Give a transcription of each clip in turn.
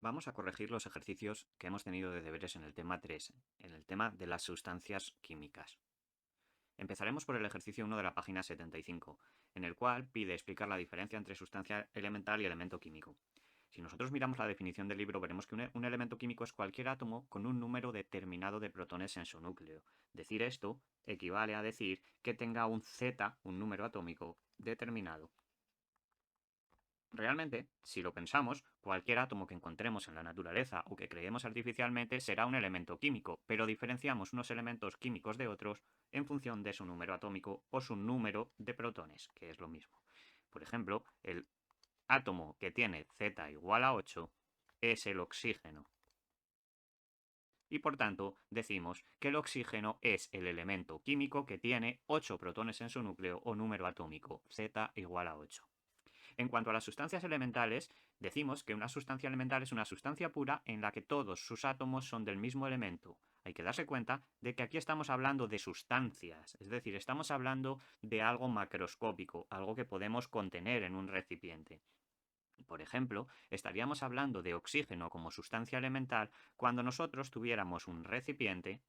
Vamos a corregir los ejercicios que hemos tenido de deberes en el tema 3, en el tema de las sustancias químicas. Empezaremos por el ejercicio 1 de la página 75, en el cual pide explicar la diferencia entre sustancia elemental y elemento químico. Si nosotros miramos la definición del libro, veremos que un elemento químico es cualquier átomo con un número determinado de protones en su núcleo. Decir esto equivale a decir que tenga un Z, un número atómico, determinado. Realmente, si lo pensamos, cualquier átomo que encontremos en la naturaleza o que creemos artificialmente será un elemento químico, pero diferenciamos unos elementos químicos de otros en función de su número atómico o su número de protones, que es lo mismo. Por ejemplo, el átomo que tiene Z igual a 8 es el oxígeno. Y por tanto, decimos que el oxígeno es el elemento químico que tiene 8 protones en su núcleo o número atómico, Z igual a 8. En cuanto a las sustancias elementales, decimos que una sustancia elemental es una sustancia pura en la que todos sus átomos son del mismo elemento. Hay que darse cuenta de que aquí estamos hablando de sustancias, es decir, estamos hablando de algo macroscópico, algo que podemos contener en un recipiente. Por ejemplo, estaríamos hablando de oxígeno como sustancia elemental cuando nosotros tuviéramos un recipiente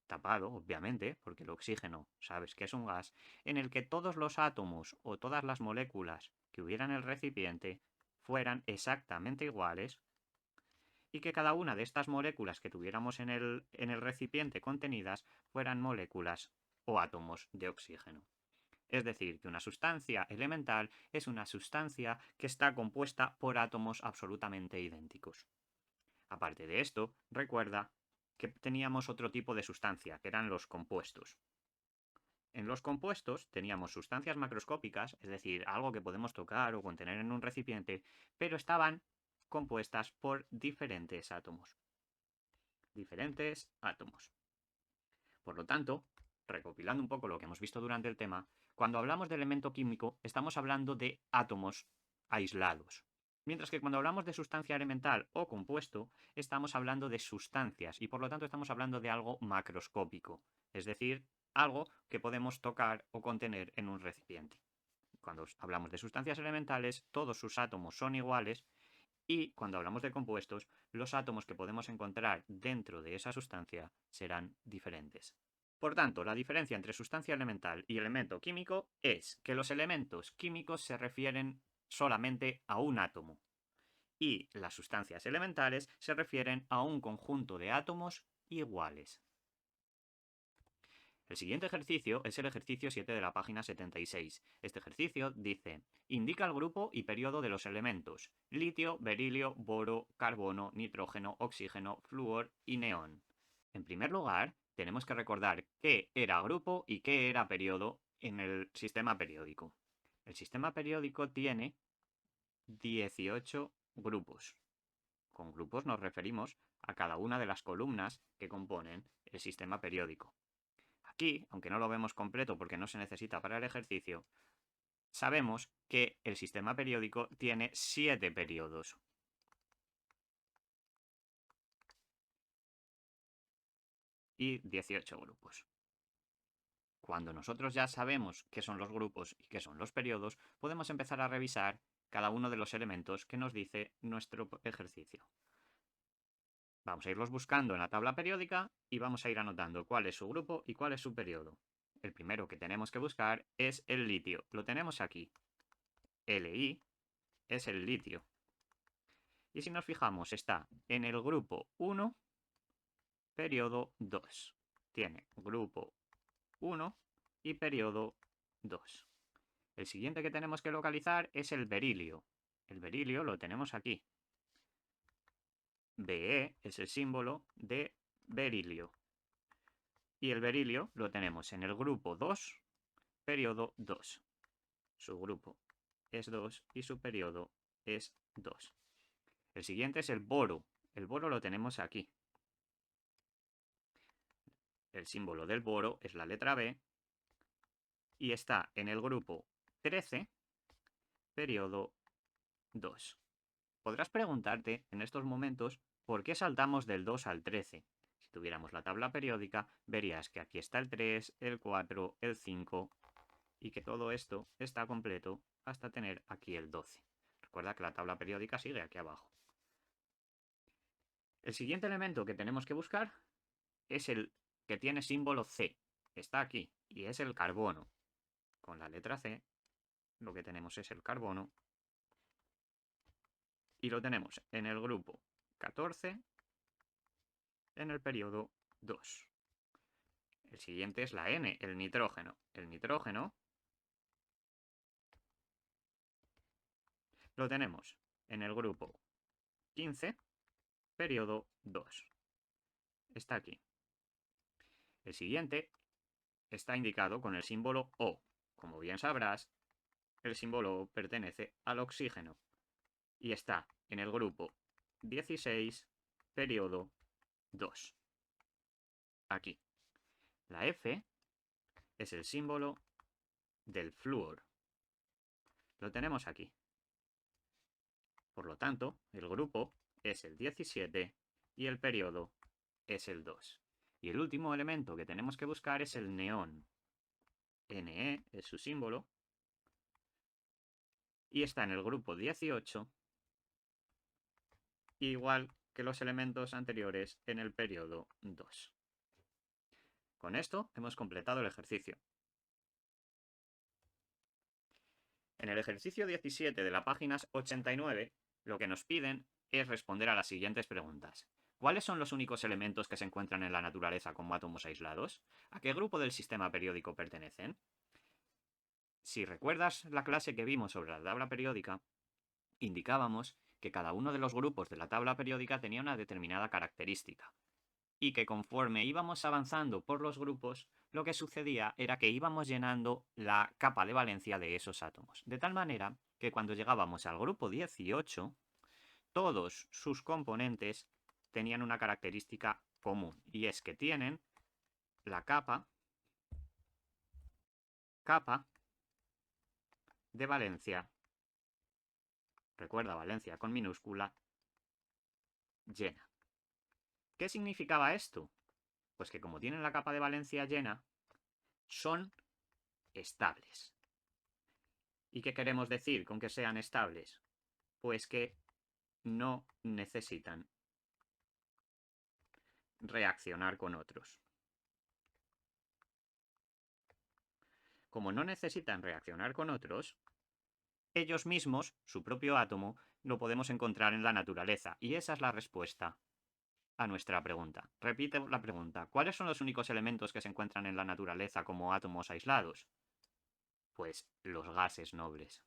tapado, obviamente, porque el oxígeno, sabes que es un gas, en el que todos los átomos o todas las moléculas que hubiera en el recipiente fueran exactamente iguales y que cada una de estas moléculas que tuviéramos en el recipiente contenidas fueran moléculas o átomos de oxígeno. Es decir, que una sustancia elemental es una sustancia que está compuesta por átomos absolutamente idénticos. Aparte de esto, recuerda que teníamos otro tipo de sustancia, que eran los compuestos. En los compuestos teníamos sustancias macroscópicas, es decir, algo que podemos tocar o contener en un recipiente, pero estaban compuestas por diferentes átomos. Diferentes átomos. Por lo tanto, recopilando un poco lo que hemos visto durante el tema, cuando hablamos de elemento químico estamos hablando de átomos aislados. Mientras que cuando hablamos de sustancia elemental o compuesto, estamos hablando de sustancias y por lo tanto estamos hablando de algo macroscópico, es decir, algo que podemos tocar o contener en un recipiente. Cuando hablamos de sustancias elementales, todos sus átomos son iguales y cuando hablamos de compuestos, los átomos que podemos encontrar dentro de esa sustancia serán diferentes. Por tanto, la diferencia entre sustancia elemental y elemento químico es que los elementos químicos se refieren solamente a un átomo y las sustancias elementales se refieren a un conjunto de átomos iguales. El siguiente ejercicio es el ejercicio 7 de la página 76. Este ejercicio dice, indica el grupo y periodo de los elementos litio, berilio, boro, carbono, nitrógeno, oxígeno, flúor y neón. En primer lugar, tenemos que recordar qué era grupo y qué era periodo en el sistema periódico. El sistema periódico tiene 18 grupos. Con grupos nos referimos a cada una de las columnas que componen el sistema periódico. Aquí, aunque no lo vemos completo porque no se necesita para el ejercicio, sabemos que el sistema periódico tiene 7 periodos. Y 18 grupos. Cuando nosotros ya sabemos qué son los grupos y qué son los periodos, podemos empezar a revisar cada uno de los elementos que nos dice nuestro ejercicio. Vamos a irlos buscando en la tabla periódica y vamos a ir anotando cuál es su grupo y cuál es su periodo. El primero que tenemos que buscar es el litio. Lo tenemos aquí. Li es el litio. Y si nos fijamos, está en el grupo 1, periodo 2. Tiene grupo 1 y periodo 2. El siguiente que tenemos que localizar es el berilio. El berilio lo tenemos aquí. Be es el símbolo de berilio. Y el berilio lo tenemos en el grupo 2, periodo 2. Su grupo es 2 y su periodo es 2. El siguiente es el boro. El boro lo tenemos aquí. El símbolo del boro es la letra B y está en el grupo 13, periodo 2. Podrás preguntarte en estos momentos por qué saltamos del 2 al 13. Si tuviéramos la tabla periódica, verías que aquí está el 3, el 4, el 5 y que todo esto está completo hasta tener aquí el 12. Recuerda que la tabla periódica sigue aquí abajo. El siguiente elemento que tenemos que buscar es el que tiene símbolo C. Está aquí y es el carbono. Con la letra C lo que tenemos es el carbono y lo tenemos en el grupo 14 en el periodo 2. El siguiente es la N, el nitrógeno. El nitrógeno lo tenemos en el grupo 15, periodo 2. Está aquí. El siguiente está indicado con el símbolo O. Como bien sabrás, el símbolo O pertenece al oxígeno y está en el grupo 16, periodo 2. Aquí. La F es el símbolo del flúor. Lo tenemos aquí. Por lo tanto, el grupo es el 17 y el periodo es el 2. Y el último elemento que tenemos que buscar es el neón. Ne es su símbolo y está en el grupo 18, igual que los elementos anteriores en el periodo 2. Con esto hemos completado el ejercicio. En el ejercicio 17 de la página 89, lo que nos piden es responder a las siguientes preguntas. ¿Cuáles son los únicos elementos que se encuentran en la naturaleza como átomos aislados? ¿A qué grupo del sistema periódico pertenecen? Si recuerdas la clase que vimos sobre la tabla periódica, indicábamos que cada uno de los grupos de la tabla periódica tenía una determinada característica y que conforme íbamos avanzando por los grupos, lo que sucedía era que íbamos llenando la capa de valencia de esos átomos. De tal manera que cuando llegábamos al grupo 18, todos sus componentes tenían una característica común, y es que tienen la capa de valencia, recuerda valencia con minúscula, llena. ¿Qué significaba esto? Pues que como tienen la capa de valencia llena, son estables. ¿Y qué queremos decir con que sean estables? Pues que no necesitan reaccionar con otros. Como no necesitan reaccionar con otros, ellos mismos, su propio átomo, lo podemos encontrar en la naturaleza. Y esa es la respuesta a nuestra pregunta. Repite la pregunta. ¿Cuáles son los únicos elementos que se encuentran en la naturaleza como átomos aislados? Pues los gases nobles.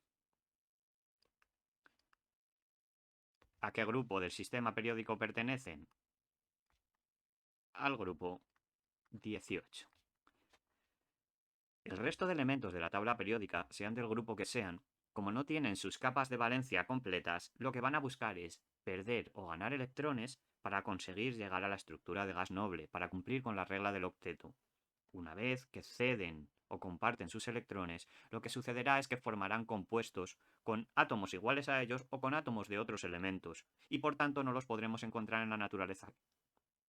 ¿A qué grupo del sistema periódico pertenecen? Al grupo 18. El resto de elementos de la tabla periódica, sean del grupo que sean, como no tienen sus capas de valencia completas, lo que van a buscar es perder o ganar electrones para conseguir llegar a la estructura de gas noble, para cumplir con la regla del octeto. Una vez que ceden o comparten sus electrones, lo que sucederá es que formarán compuestos con átomos iguales a ellos o con átomos de otros elementos, y por tanto no los podremos encontrar en la naturaleza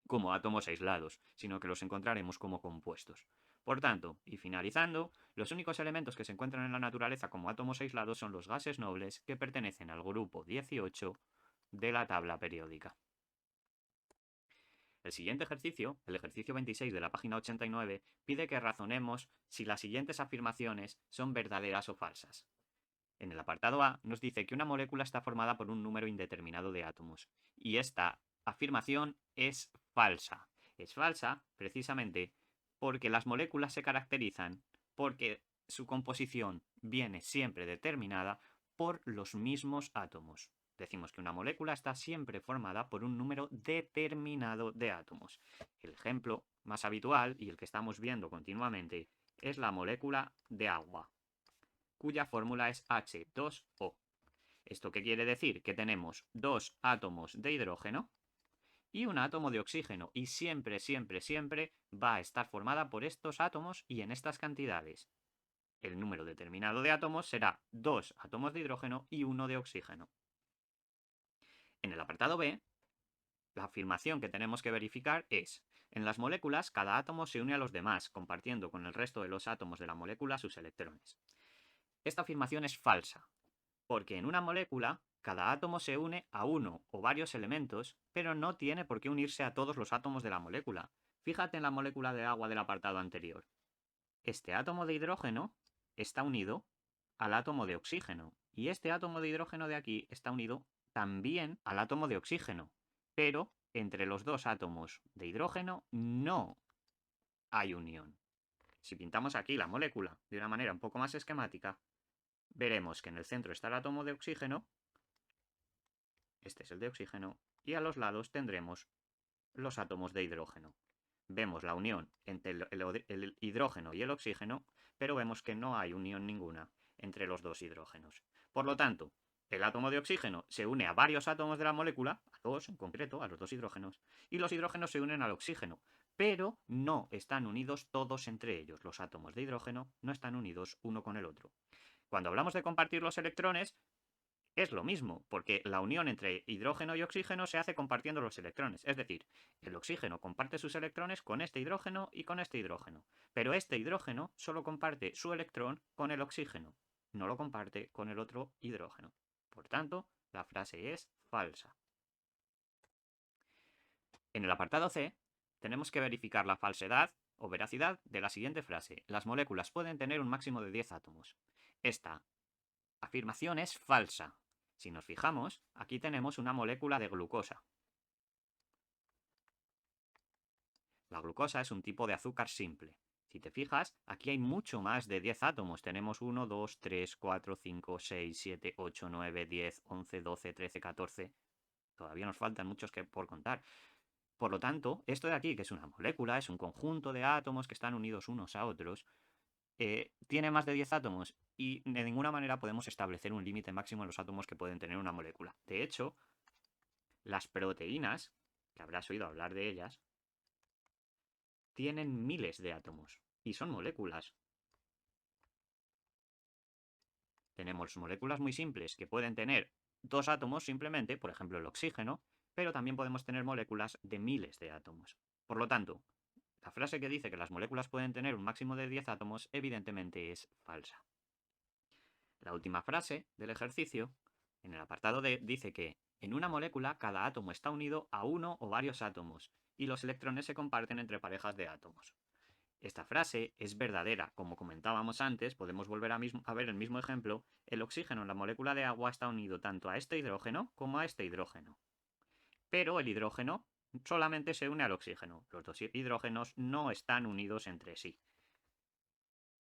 como átomos aislados, sino que los encontraremos como compuestos. Por tanto, y finalizando, los únicos elementos que se encuentran en la naturaleza como átomos aislados son los gases nobles que pertenecen al grupo 18 de la tabla periódica. El siguiente ejercicio, el ejercicio 26 de la página 89, pide que razonemos si las siguientes afirmaciones son verdaderas o falsas. En el apartado A nos dice que una molécula está formada por un número indeterminado de átomos, y esta afirmación es falsa. Es falsa precisamente porque las moléculas se caracterizan porque su composición viene siempre determinada por los mismos átomos. Decimos que una molécula está siempre formada por un número determinado de átomos. El ejemplo más habitual y el que estamos viendo continuamente es la molécula de agua, cuya fórmula es H2O. ¿Esto qué quiere decir? Que tenemos dos átomos de hidrógeno y un átomo de oxígeno, y siempre, siempre, siempre va a estar formada por estos átomos y en estas cantidades. El número determinado de átomos será dos átomos de hidrógeno y uno de oxígeno. En el apartado B, la afirmación que tenemos que verificar es: en las moléculas, cada átomo se une a los demás, compartiendo con el resto de los átomos de la molécula sus electrones. Esta afirmación es falsa, porque en una molécula cada átomo se une a uno o varios elementos, pero no tiene por qué unirse a todos los átomos de la molécula. Fíjate en la molécula de agua del apartado anterior. Este átomo de hidrógeno está unido al átomo de oxígeno, y este átomo de hidrógeno de aquí está unido también al átomo de oxígeno, pero entre los dos átomos de hidrógeno no hay unión. Si pintamos aquí la molécula de una manera un poco más esquemática, veremos que en el centro está el átomo de oxígeno, este es el de oxígeno, y a los lados tendremos los átomos de hidrógeno. Vemos la unión entre el hidrógeno y el oxígeno, pero vemos que no hay unión ninguna entre los dos hidrógenos. Por lo tanto, el átomo de oxígeno se une a varios átomos de la molécula, a dos en concreto, a los dos hidrógenos, y los hidrógenos se unen al oxígeno, pero no están unidos todos entre ellos. Los átomos de hidrógeno no están unidos uno con el otro. Cuando hablamos de compartir los electrones, es lo mismo, porque la unión entre hidrógeno y oxígeno se hace compartiendo los electrones. Es decir, el oxígeno comparte sus electrones con este hidrógeno y con este hidrógeno. Pero este hidrógeno solo comparte su electrón con el oxígeno, no lo comparte con el otro hidrógeno. Por tanto, la frase es falsa. En el apartado C, tenemos que verificar la falsedad o veracidad de la siguiente frase. Las moléculas pueden tener un máximo de 10 átomos. Esta afirmación es falsa. Si nos fijamos, aquí tenemos una molécula de glucosa. La glucosa es un tipo de azúcar simple. Si te fijas, aquí hay mucho más de 10 átomos. Tenemos 1, 2, 3, 4, 5, 6, 7, 8, 9, 10, 11, 12, 13, 14. Todavía nos faltan muchos por contar. Por lo tanto, esto de aquí, que es una molécula, es un conjunto de átomos que están unidos unos a otros, tiene más de 10 átomos y de ninguna manera podemos establecer un límite máximo en los átomos que pueden tener una molécula. De hecho, las proteínas, que habrás oído hablar de ellas, tienen miles de átomos y son moléculas. Tenemos moléculas muy simples que pueden tener dos átomos simplemente, por ejemplo el oxígeno, pero también podemos tener moléculas de miles de átomos. Por lo tanto, la frase que dice que las moléculas pueden tener un máximo de 10 átomos evidentemente es falsa. La última frase del ejercicio, en el apartado D, dice que en una molécula cada átomo está unido a uno o varios átomos y los electrones se comparten entre parejas de átomos. Esta frase es verdadera. Como comentábamos antes, podemos volver a ver el mismo ejemplo. El oxígeno en la molécula de agua está unido tanto a este hidrógeno como a este hidrógeno. Pero el hidrógeno solamente se une al oxígeno. Los dos hidrógenos no están unidos entre sí.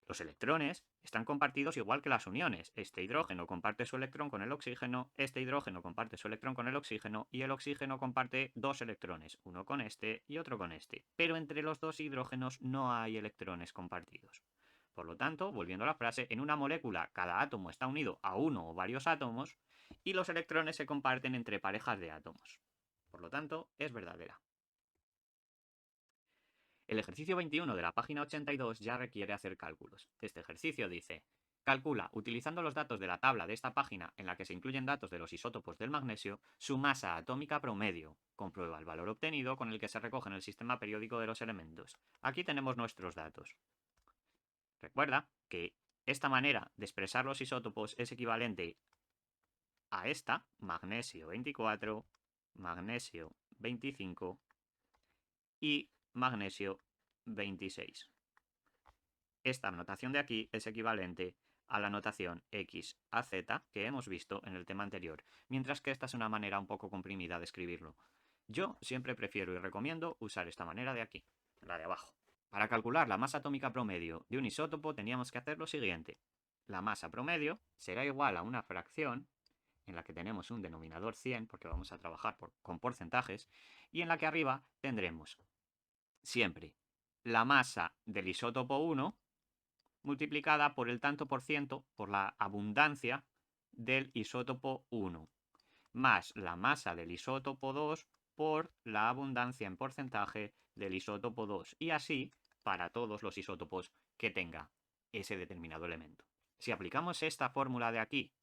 Los electrones están compartidos igual que las uniones. Este hidrógeno comparte su electrón con el oxígeno, este hidrógeno comparte su electrón con el oxígeno y el oxígeno comparte dos electrones, uno con este y otro con este. Pero entre los dos hidrógenos no hay electrones compartidos. Por lo tanto, volviendo a la frase, en una molécula cada átomo está unido a uno o varios átomos y los electrones se comparten entre parejas de átomos. Por lo tanto, es verdadera. El ejercicio 21 de la página 82 ya requiere hacer cálculos. Este ejercicio dice: calcula, utilizando los datos de la tabla de esta página en la que se incluyen datos de los isótopos del magnesio, su masa atómica promedio. Comprueba el valor obtenido con el que se recoge en el sistema periódico de los elementos. Aquí tenemos nuestros datos. Recuerda que esta manera de expresar los isótopos es equivalente a esta: magnesio 24, magnesio 25 y magnesio 26. Esta notación de aquí es equivalente a la notación X a Z que hemos visto en el tema anterior, mientras que esta es una manera un poco comprimida de escribirlo. Yo siempre prefiero y recomiendo usar esta manera de aquí, la de abajo. Para calcular la masa atómica promedio de un isótopo teníamos que hacer lo siguiente. La masa promedio será igual a una fracción en la que tenemos un denominador 100, porque vamos a trabajar con porcentajes, y en la que arriba tendremos siempre la masa del isótopo 1 multiplicada por el tanto por ciento, por la abundancia del isótopo 1, más la masa del isótopo 2 por la abundancia en porcentaje del isótopo 2, y así para todos los isótopos que tenga ese determinado elemento. Si aplicamos esta fórmula de aquí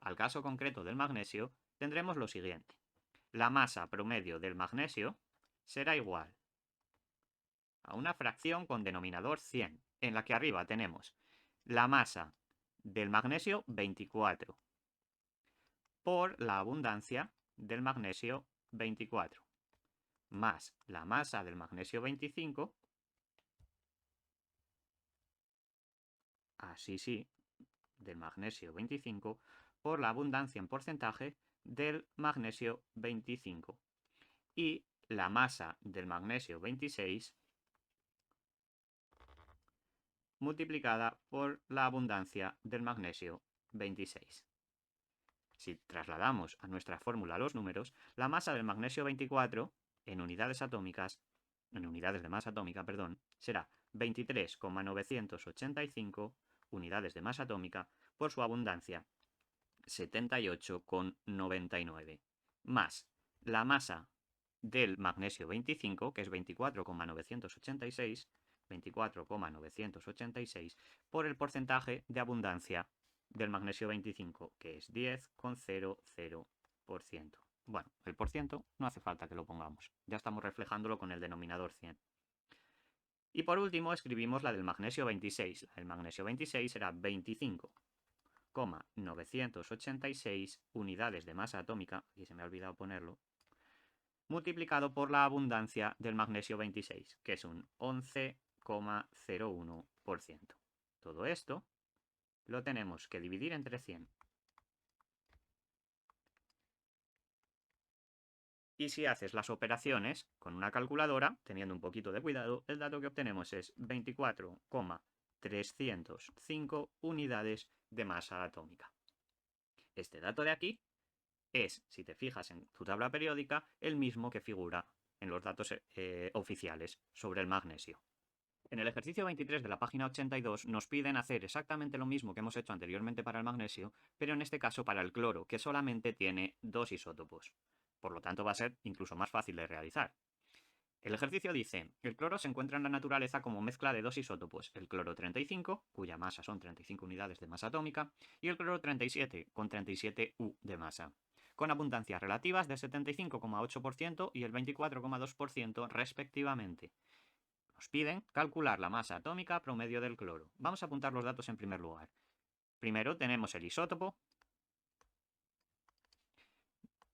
al caso concreto del magnesio, tendremos lo siguiente. La masa promedio del magnesio será igual a una fracción con denominador 100, en la que arriba tenemos la masa del magnesio 24 por la abundancia del magnesio 24, más la masa del magnesio 25, así sí, del magnesio 25, por la abundancia en porcentaje del magnesio 25. Y la masa del magnesio 26 multiplicada por la abundancia del magnesio 26. Si trasladamos a nuestra fórmula los números, la masa del magnesio 24 en unidades atómicas, en unidades de masa atómica, perdón, será 23,985 unidades de masa atómica por su abundancia 78,99, más la masa del magnesio 25, que es 24,986 por el porcentaje de abundancia del magnesio 25, que es 10,00%. Bueno, el por ciento no hace falta que lo pongamos, ya estamos reflejándolo con el denominador 100. Y por último escribimos la del magnesio 26. La del magnesio 26 será 25,986 unidades de masa atómica, aquí se me ha olvidado ponerlo, multiplicado por la abundancia del magnesio 26, que es un 11,01%. Todo esto lo tenemos que dividir entre 100. Y si haces las operaciones con una calculadora, teniendo un poquito de cuidado, el dato que obtenemos es 24,305 unidades de masa atómica. Este dato de aquí es, si te fijas en tu tabla periódica, el mismo que figura en los datos oficiales sobre el magnesio. En el ejercicio 23 de la página 82 nos piden hacer exactamente lo mismo que hemos hecho anteriormente para el magnesio, pero en este caso para el cloro, que solamente tiene 2 isótopos. Por lo tanto va a ser incluso más fácil de realizar. El ejercicio dice, el cloro se encuentra en la naturaleza como mezcla de 2 isótopos, el cloro 35, cuya masa son 35 unidades de masa atómica, y el cloro 37, con 37 U de masa, con abundancias relativas de 75,8% y el 24,2% respectivamente. Nos piden calcular la masa atómica promedio del cloro. Vamos a apuntar los datos en primer lugar. Primero tenemos el isótopo.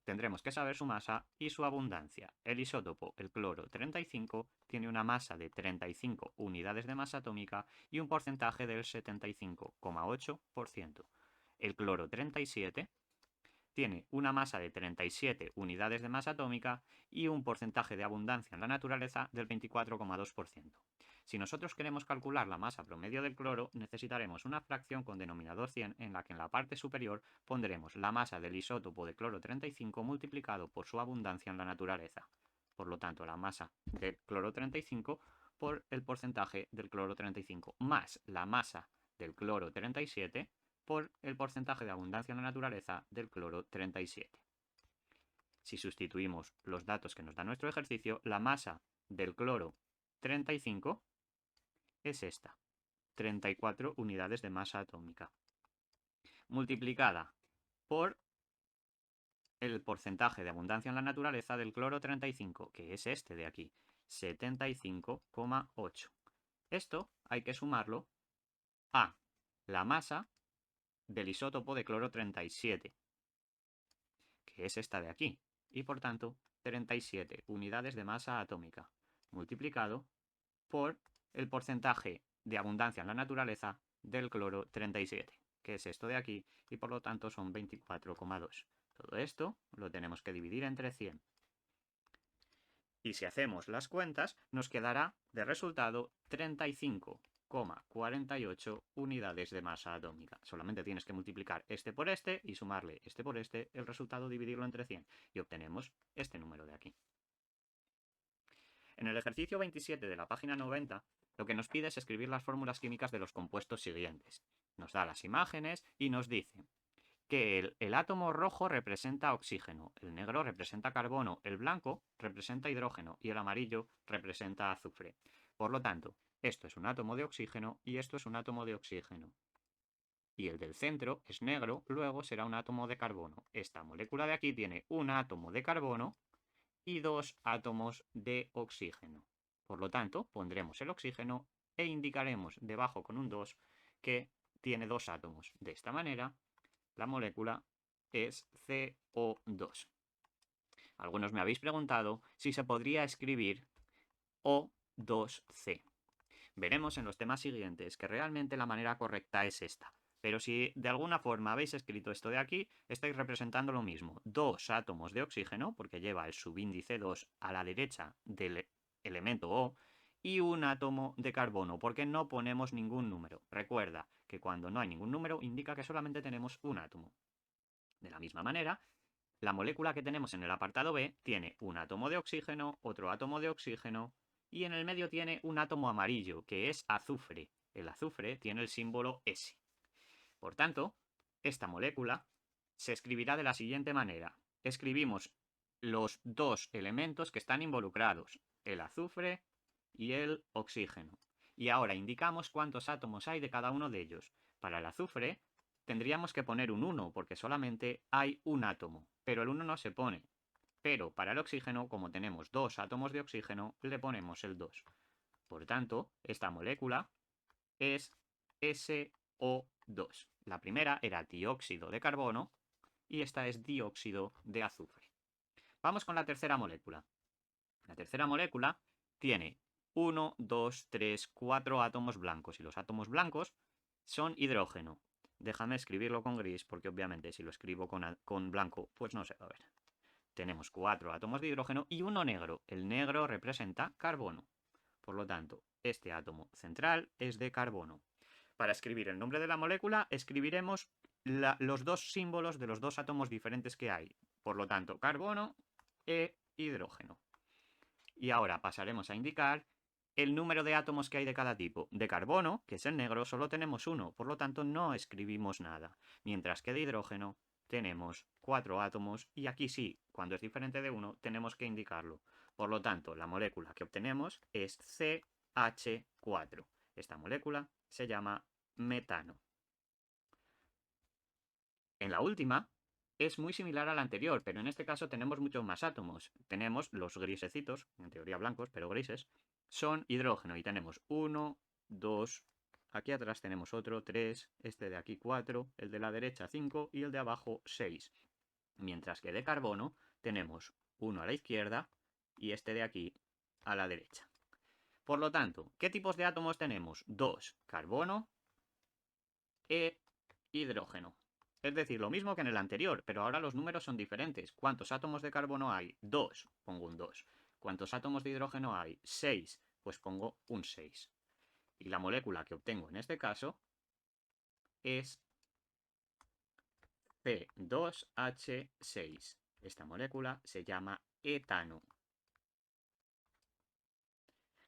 Tendremos que saber su masa y su abundancia. El isótopo, el cloro 35, tiene una masa de 35 unidades de masa atómica y un porcentaje del 75,8%. El cloro 37 tiene una masa de 37 unidades de masa atómica y un porcentaje de abundancia en la naturaleza del 24,2%. Si nosotros queremos calcular la masa promedio del cloro, necesitaremos una fracción con denominador 100 en la que en la parte superior pondremos la masa del isótopo de cloro 35 multiplicado por su abundancia en la naturaleza. Por lo tanto, la masa del cloro 35 por el porcentaje del cloro 35 más la masa del cloro 37 por el porcentaje de abundancia en la naturaleza del cloro 37. Si sustituimos los datos que nos da nuestro ejercicio, la masa del cloro 35 es esta, 34 unidades de masa atómica, multiplicada por el porcentaje de abundancia en la naturaleza del cloro 35, que es este de aquí, 75,8. Esto hay que sumarlo a la masa del isótopo de cloro 37, que es esta de aquí, y por tanto 37 unidades de masa atómica, multiplicado por el porcentaje de abundancia en la naturaleza del cloro 37, que es esto de aquí, y por lo tanto son 24,2. Todo esto lo tenemos que dividir entre 100. Y si hacemos las cuentas, nos quedará de resultado 35,48 unidades de masa atómica. Solamente tienes que multiplicar este por este y sumarle este por este, el resultado dividirlo entre 100 y obtenemos este número de aquí. En el ejercicio 27 de la página 90, lo que nos pide es escribir las fórmulas químicas de los compuestos siguientes. Nos da las imágenes y nos dice que el átomo rojo representa oxígeno, el negro representa carbono, el blanco representa hidrógeno y el amarillo representa azufre. Por lo tanto, esto es un átomo de oxígeno y esto es un átomo de oxígeno. Y el del centro es negro, luego será un átomo de carbono. Esta molécula de aquí tiene un átomo de carbono y 2 átomos de oxígeno. Por lo tanto, pondremos el oxígeno e indicaremos debajo con un 2 que tiene 2 átomos. De esta manera, la molécula es CO2. Algunos me habéis preguntado si se podría escribir O2C. Veremos en los temas siguientes que realmente la manera correcta es esta. Pero si de alguna forma habéis escrito esto de aquí, estáis representando lo mismo. Dos átomos de oxígeno, porque lleva el subíndice 2 a la derecha del elemento O, y un átomo de carbono, porque no ponemos ningún número. Recuerda que cuando no hay ningún número indica que solamente tenemos un átomo. De la misma manera, la molécula que tenemos en el apartado B tiene un átomo de oxígeno, otro átomo de oxígeno, y en el medio tiene un átomo amarillo, que es azufre. El azufre tiene el símbolo S. Por tanto, esta molécula se escribirá de la siguiente manera. Escribimos los dos elementos que están involucrados, el azufre y el oxígeno. Y ahora indicamos cuántos átomos hay de cada uno de ellos. Para el azufre tendríamos que poner un 1 porque solamente hay un átomo, pero el 1 no se pone. Pero para el oxígeno, como tenemos dos átomos de oxígeno, le ponemos el 2. Por tanto, esta molécula es SO2. La primera era dióxido de carbono y esta es dióxido de azufre. Vamos con la tercera molécula. La tercera molécula tiene 1, 2, 3, 4 átomos blancos y los átomos blancos son hidrógeno. Déjame escribirlo con gris porque obviamente si lo escribo con blanco pues no se va a ver. Tenemos 4 átomos de hidrógeno y uno negro. El negro representa carbono. Por lo tanto, este átomo central es de carbono. Para escribir el nombre de la molécula, escribiremos los dos símbolos de los dos átomos diferentes que hay. Por lo tanto, carbono e hidrógeno. Y ahora pasaremos a indicar el número de átomos que hay de cada tipo. De carbono, que es el negro, solo tenemos uno, por lo tanto no escribimos nada. Mientras que de hidrógeno tenemos 4 átomos y aquí sí, cuando es diferente de uno, tenemos que indicarlo. Por lo tanto, la molécula que obtenemos es CH4. Esta molécula se llama metano. En la última es muy similar a la anterior, pero en este caso tenemos muchos más átomos. Tenemos los grisecitos, en teoría blancos, pero grises, son hidrógeno y tenemos 1, 2, aquí atrás tenemos otro, 3, este de aquí 4, el de la derecha 5 y el de abajo 6. Mientras que de carbono tenemos uno a la izquierda y este de aquí a la derecha. Por lo tanto, ¿qué tipos de átomos tenemos? 2, carbono e hidrógeno. Es decir, lo mismo que en el anterior, pero ahora los números son diferentes. ¿Cuántos átomos de carbono hay? 2, pongo un 2. ¿Cuántos átomos de hidrógeno hay? 6, pues pongo un 6. Y la molécula que obtengo en este caso es C2H6. Esta molécula se llama etano.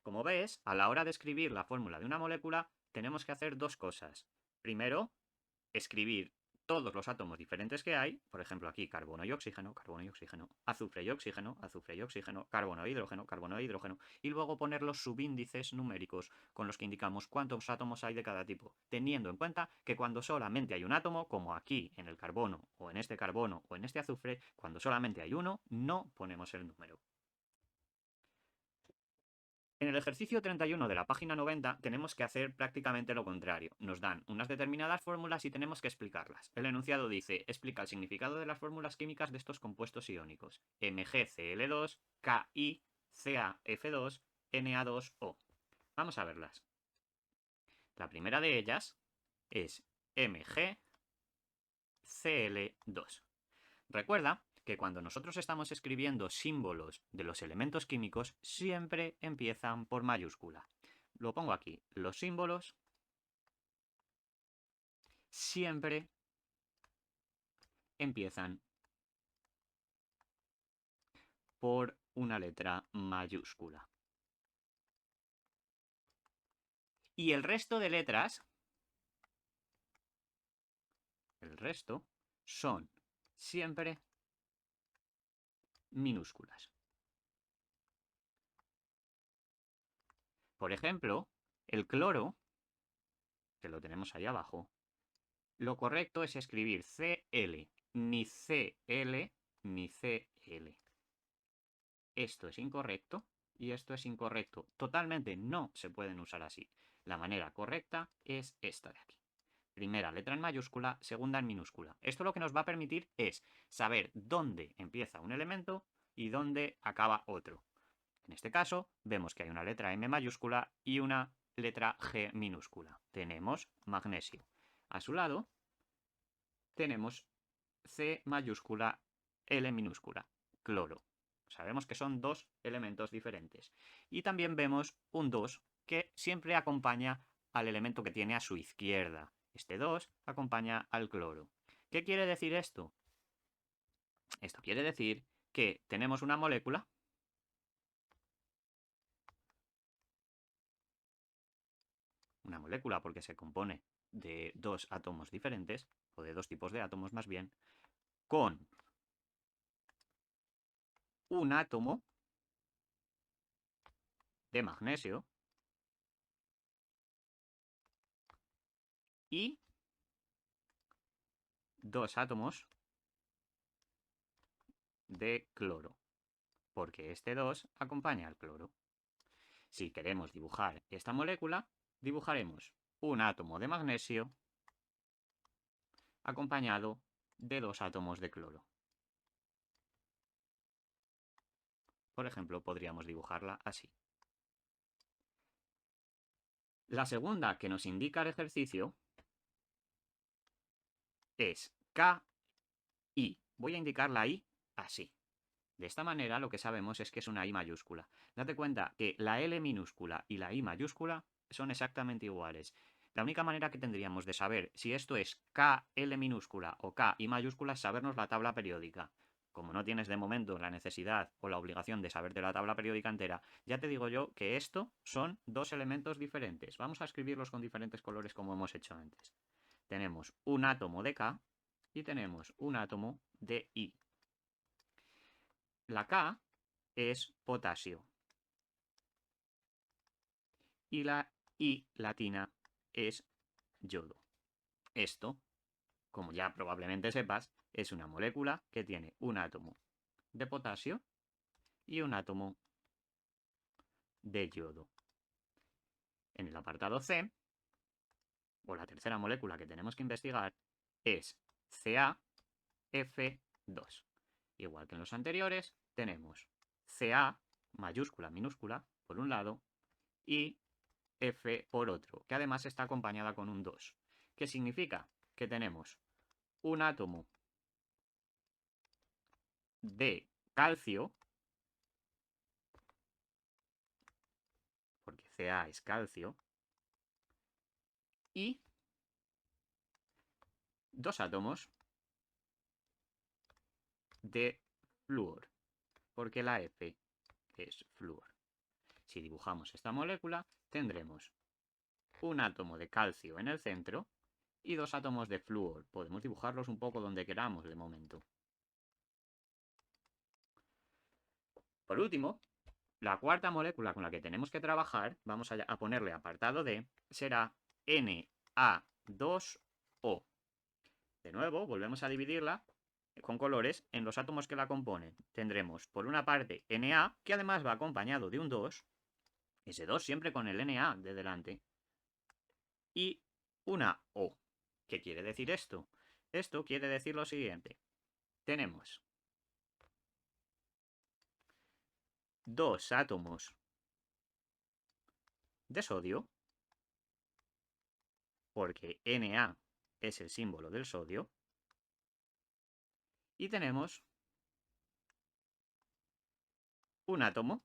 Como ves, a la hora de escribir la fórmula de una molécula, tenemos que hacer dos cosas. Primero, escribir todos los átomos diferentes que hay, por ejemplo aquí carbono y oxígeno, azufre y oxígeno, carbono e hidrógeno, y luego poner los subíndices numéricos con los que indicamos cuántos átomos hay de cada tipo, teniendo en cuenta que cuando solamente hay un átomo, como aquí en el carbono o en este azufre, cuando solamente hay uno, no ponemos el número. En el ejercicio 31 de la página 90 tenemos que hacer prácticamente lo contrario. Nos dan unas determinadas fórmulas y tenemos que explicarlas. El enunciado dice, explica el significado de las fórmulas químicas de estos compuestos iónicos. MgCl2, KiCaF2, Na2O. Vamos a verlas. La primera de ellas es MgCl2. Recuerda que cuando nosotros estamos escribiendo símbolos de los elementos químicos, siempre empiezan por mayúscula. Lo pongo aquí. Los símbolos siempre empiezan por una letra mayúscula. Y el resto de letras, son siempre minúsculas. Por ejemplo, el cloro, que lo tenemos ahí abajo, lo correcto es escribir Cl, ni Cl, ni Cl. Esto es incorrecto y esto es incorrecto. Totalmente no se pueden usar así. La manera correcta es esta de aquí. Primera letra en mayúscula, segunda en minúscula. Esto lo que nos va a permitir es saber dónde empieza un elemento y dónde acaba otro. En este caso, vemos que hay una letra M mayúscula y una letra G minúscula. Tenemos magnesio. A su lado tenemos C mayúscula, L minúscula, cloro. Sabemos que son dos elementos diferentes. Y también vemos un 2 que siempre acompaña al elemento que tiene a su izquierda. Este 2 acompaña al cloro. ¿Qué quiere decir esto? Esto quiere decir que tenemos una molécula porque se compone de dos átomos diferentes, o de dos tipos de átomos más bien, con un átomo de magnesio y dos átomos de cloro, porque este 2 acompaña al cloro. Si queremos dibujar esta molécula, dibujaremos un átomo de magnesio acompañado de dos átomos de cloro. Por ejemplo, podríamos dibujarla así. La segunda que nos indica el ejercicio es KI. Voy a indicar la I así. De esta manera lo que sabemos es que es una I mayúscula. Date cuenta que la L minúscula y la I mayúscula son exactamente iguales. La única manera que tendríamos de saber si esto es KL minúscula o KI mayúscula es sabernos la tabla periódica. Como no tienes de momento la necesidad o la obligación de saberte la tabla periódica entera, ya te digo yo que esto son dos elementos diferentes. Vamos a escribirlos con diferentes colores como hemos hecho antes. Tenemos un átomo de K y tenemos un átomo de I. La K es potasio y la I latina es yodo. Esto, como ya probablemente sepas, es una molécula que tiene un átomo de potasio y un átomo de yodo. En el apartado C, o la tercera molécula que tenemos que investigar, es CaF2. Igual que en los anteriores, tenemos Ca mayúscula, minúscula, por un lado, y F por otro, que además está acompañada con un 2. ¿Qué significa? Que tenemos un átomo de calcio, porque Ca es calcio, y dos átomos de flúor, porque la F es flúor. Si dibujamos esta molécula, tendremos un átomo de calcio en el centro y dos átomos de flúor. Podemos dibujarlos un poco donde queramos de momento. Por último, la cuarta molécula con la que tenemos que trabajar, vamos a ponerle apartado D, será Na2O. De nuevo, volvemos a dividirla con colores en los átomos que la componen. Tendremos por una parte Na, que además va acompañado de un 2, ese 2 siempre con el Na de delante, y una O. ¿Qué quiere decir esto? Esto quiere decir lo siguiente. Tenemos dos átomos de sodio, porque Na es el símbolo del sodio, y tenemos un átomo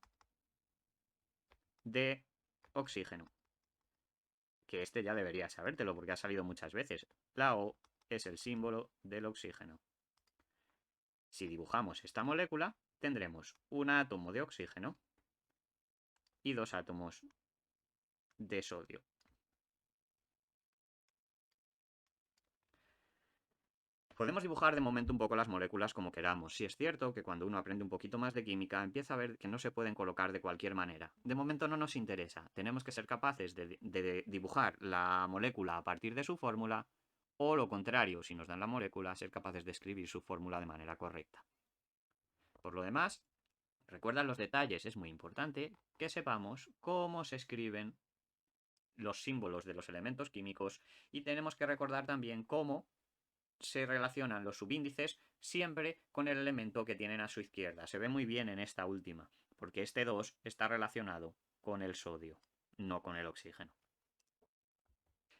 de oxígeno, que este ya deberías sabértelo porque ha salido muchas veces. La O es el símbolo del oxígeno. Si dibujamos esta molécula, tendremos un átomo de oxígeno y dos átomos de sodio. Podemos dibujar de momento un poco las moléculas como queramos. Si es cierto que cuando uno aprende un poquito más de química empieza a ver que no se pueden colocar de cualquier manera. De momento no nos interesa. Tenemos que ser capaces de dibujar la molécula a partir de su fórmula o lo contrario, si nos dan la molécula, ser capaces de escribir su fórmula de manera correcta. Por lo demás, recuerda los detalles, es muy importante que sepamos cómo se escriben los símbolos de los elementos químicos y tenemos que recordar también cómo se relacionan los subíndices siempre con el elemento que tienen a su izquierda. Se ve muy bien en esta última, porque este 2 está relacionado con el sodio, no con el oxígeno.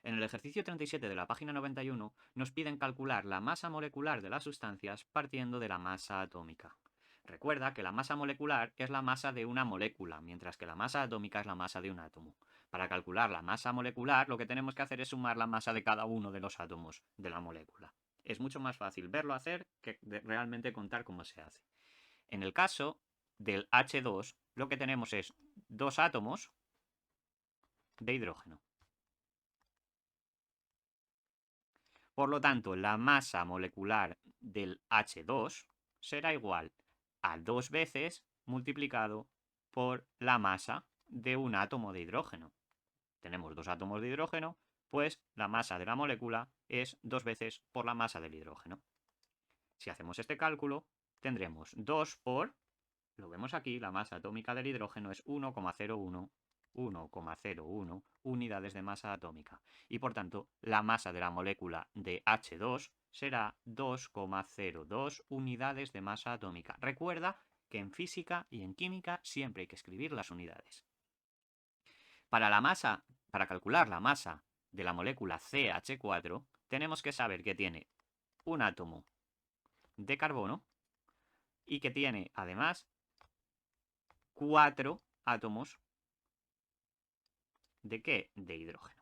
En el ejercicio 37 de la página 91 nos piden calcular la masa molecular de las sustancias partiendo de la masa atómica. Recuerda que la masa molecular es la masa de una molécula, mientras que la masa atómica es la masa de un átomo. Para calcular la masa molecular, lo que tenemos que hacer es sumar la masa de cada uno de los átomos de la molécula. Es mucho más fácil verlo hacer que realmente contar cómo se hace. En el caso del H2, lo que tenemos es dos átomos de hidrógeno. Por lo tanto, la masa molecular del H2 será igual a 2 veces multiplicado por la masa de un átomo de hidrógeno. Tenemos dos átomos de hidrógeno, pues la masa de la molécula es 2 veces por la masa del hidrógeno. Si hacemos este cálculo, tendremos 2 por, lo vemos aquí, la masa atómica del hidrógeno es 1,01 unidades de masa atómica. Y por tanto, la masa de la molécula de H2 será 2,02 unidades de masa atómica. Recuerda que en física y en química siempre hay que escribir las unidades. Para calcular la masa de la molécula CH4, tenemos que saber que tiene un átomo de carbono y que tiene además 4 átomos ¿de qué? De hidrógeno.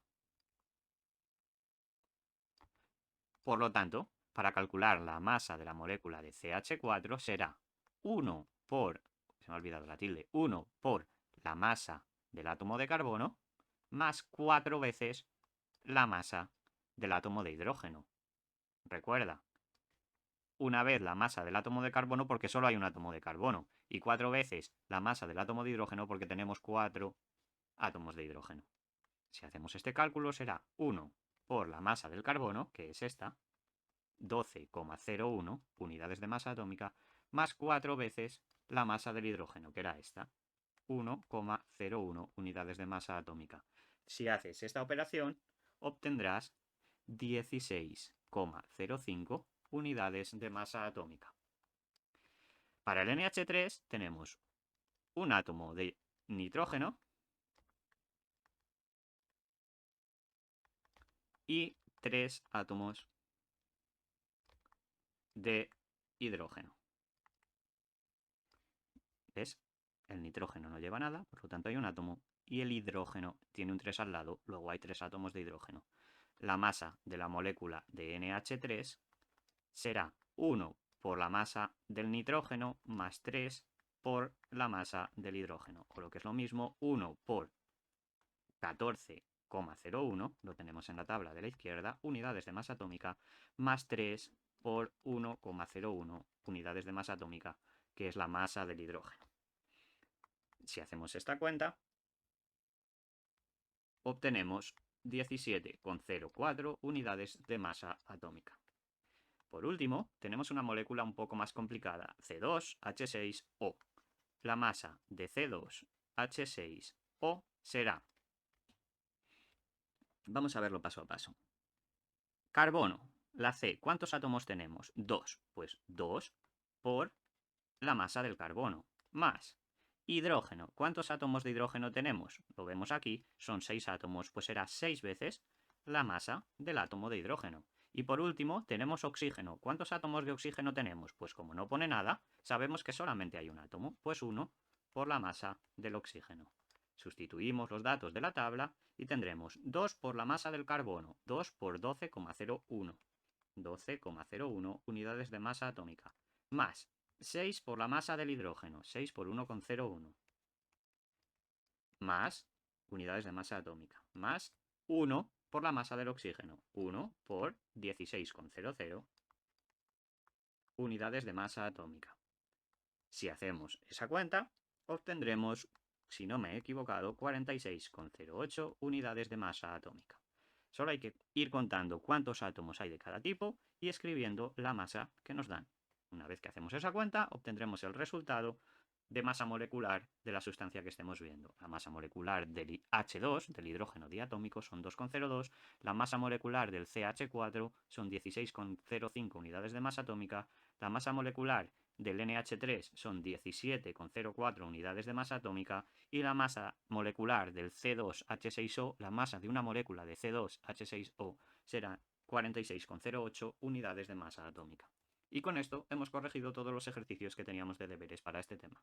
Por lo tanto, para calcular la masa de la molécula de CH4 será 1 por, se me ha olvidado la tilde, 1 por la masa del átomo de carbono más 4 veces la masa del átomo de hidrógeno. Recuerda, una vez la masa del átomo de carbono porque solo hay un átomo de carbono y 4 veces la masa del átomo de hidrógeno porque tenemos 4 átomos de hidrógeno. Si hacemos este cálculo será 1 por la masa del carbono, que es esta, 12,01 unidades de masa atómica, más 4 veces la masa del hidrógeno, que era esta, 1,01 unidades de masa atómica. Si haces esta operación, obtendrás 16,05 unidades de masa atómica. Para el NH3 tenemos un átomo de nitrógeno y 3 átomos de hidrógeno. ¿Ves? El nitrógeno no lleva nada, por lo tanto hay un átomo, y el hidrógeno tiene un 3 al lado, luego hay 3 átomos de hidrógeno. La masa de la molécula de NH3 será 1 por la masa del nitrógeno más 3 por la masa del hidrógeno, o lo que es lo mismo, 1 por 14,01, lo tenemos en la tabla de la izquierda, unidades de masa atómica, más 3 por 1,01 unidades de masa atómica, que es la masa del hidrógeno. Si hacemos esta cuenta, obtenemos 17,04 unidades de masa atómica. Por último, tenemos una molécula un poco más complicada, C2H6O. La masa de C2H6O será, vamos a verlo paso a paso. Carbono, la C, ¿cuántos átomos tenemos? 2, pues 2 por la masa del carbono, más hidrógeno, ¿cuántos átomos de hidrógeno tenemos? Lo vemos aquí, son 6 átomos, pues será 6 veces la masa del átomo de hidrógeno. Y por último, tenemos oxígeno. ¿Cuántos átomos de oxígeno tenemos? Pues como no pone nada, sabemos que solamente hay un átomo, pues 1 por la masa del oxígeno. Sustituimos los datos de la tabla y tendremos 2 por la masa del carbono, 2 por 12,01. 12,01 unidades de masa atómica, más 6 por la masa del hidrógeno, 6 por 1,01, más unidades de masa atómica, más 1 por la masa del oxígeno, 1 por 16,00 unidades de masa atómica. Si hacemos esa cuenta, obtendremos, si no me he equivocado, 46,08 unidades de masa atómica. Solo hay que ir contando cuántos átomos hay de cada tipo y escribiendo la masa que nos dan. Una vez que hacemos esa cuenta, obtendremos el resultado de masa molecular de la sustancia que estemos viendo. La masa molecular del H2, del hidrógeno diatómico, son 2,02. La masa molecular del CH4 son 16,05 unidades de masa atómica. La masa molecular del NH3 son 17,04 unidades de masa atómica. Y la masa molecular del C2H6O, la masa de una molécula de C2H6O, será 46,08 unidades de masa atómica. Y con esto hemos corregido todos los ejercicios que teníamos de deberes para este tema.